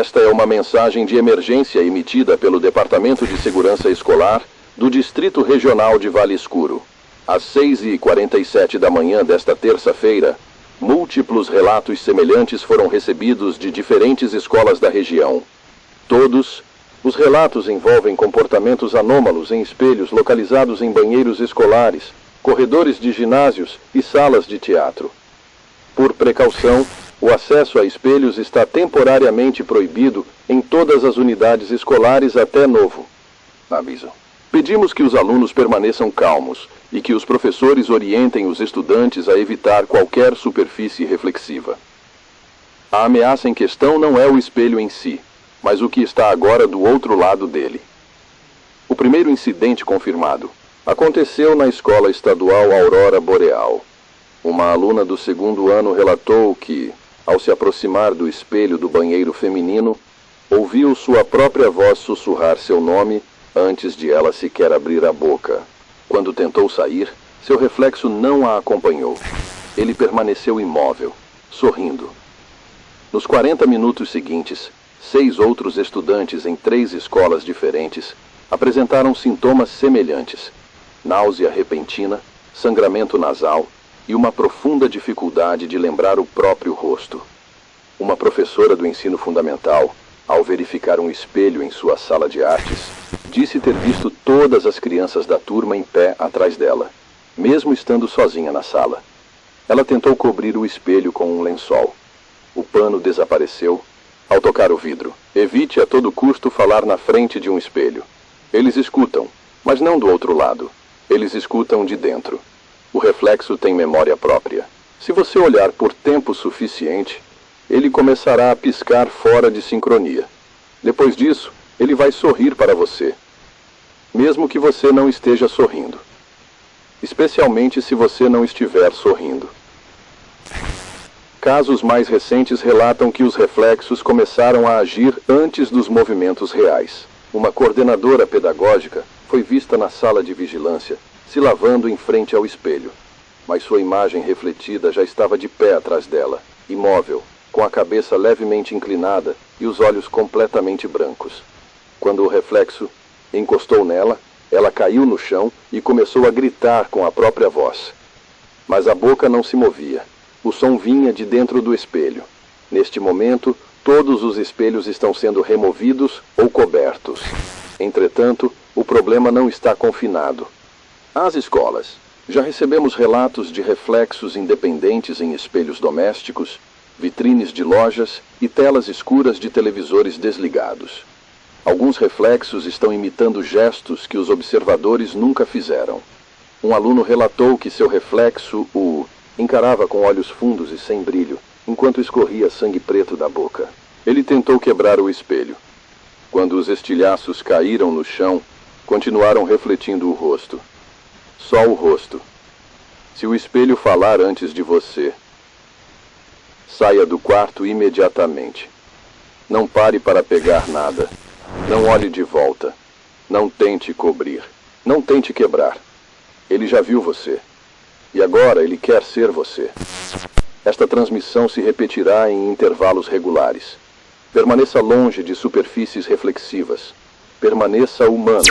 Esta é uma mensagem de emergência emitida pelo Departamento de Segurança Escolar do Distrito Regional de Vale Escuro. Às 6h47 da manhã desta terça-feira, múltiplos relatos semelhantes foram recebidos de diferentes escolas da região. Todos, os relatos envolvem comportamentos anômalos em espelhos localizados em banheiros escolares, corredores de ginásios e salas de teatro. Por precaução, o acesso a espelhos está temporariamente proibido em todas as unidades escolares até novo aviso. Pedimos que os alunos permaneçam calmos e que os professores orientem os estudantes a evitar qualquer superfície reflexiva. A ameaça em questão não é o espelho em si, mas o que está agora do outro lado dele. O primeiro incidente confirmado aconteceu na Escola Estadual Aurora Boreal. Uma aluna do 2º ano relatou que, ao se aproximar do espelho do banheiro feminino, ouviu sua própria voz sussurrar seu nome antes de ela sequer abrir a boca. Quando tentou sair, seu reflexo não a acompanhou. Ele permaneceu imóvel, sorrindo. Nos 40 minutos seguintes, 6 outros estudantes em 3 escolas diferentes apresentaram sintomas semelhantes: náusea repentina, sangramento nasal e uma profunda dificuldade de lembrar o próprio rosto. Uma professora do ensino fundamental, ao verificar um espelho em sua sala de artes, disse ter visto todas as crianças da turma em pé atrás dela, mesmo estando sozinha na sala. Ela tentou cobrir o espelho com um lençol. O pano desapareceu ao tocar o vidro. Evite a todo custo falar na frente de um espelho. Eles escutam, mas não do outro lado. Eles escutam de dentro. O reflexo tem memória própria. Se você olhar por tempo suficiente, ele começará a piscar fora de sincronia. Depois disso, ele vai sorrir para você, mesmo que você não esteja sorrindo. Especialmente se você não estiver sorrindo. Casos mais recentes relatam que os reflexos começaram a agir antes dos movimentos reais. Uma coordenadora pedagógica foi vista na sala de vigilância, se lavando em frente ao espelho, mas sua imagem refletida já estava de pé atrás dela, imóvel, com a cabeça levemente inclinada e os olhos completamente brancos. Quando o reflexo encostou nela, ela caiu no chão e começou a gritar com a própria voz. Mas a boca não se movia. O som vinha de dentro do espelho. Neste momento, todos os espelhos estão sendo removidos ou cobertos. Entretanto, o problema não está confinado às escolas. Já recebemos relatos de reflexos independentes em espelhos domésticos, vitrines de lojas e telas escuras de televisores desligados. Alguns reflexos estão imitando gestos que os observadores nunca fizeram. Um aluno relatou que seu reflexo o encarava com olhos fundos e sem brilho, enquanto escorria sangue preto da boca. Ele tentou quebrar o espelho. Quando os estilhaços caíram no chão, continuaram refletindo o rosto. Só o rosto. Se o espelho falar antes de você, saia do quarto imediatamente. Não pare para pegar nada. Não olhe de volta. Não tente cobrir. Não tente quebrar. Ele já viu você. E agora ele quer ser você. Esta transmissão se repetirá em intervalos regulares. Permaneça longe de superfícies reflexivas. Permaneça humano.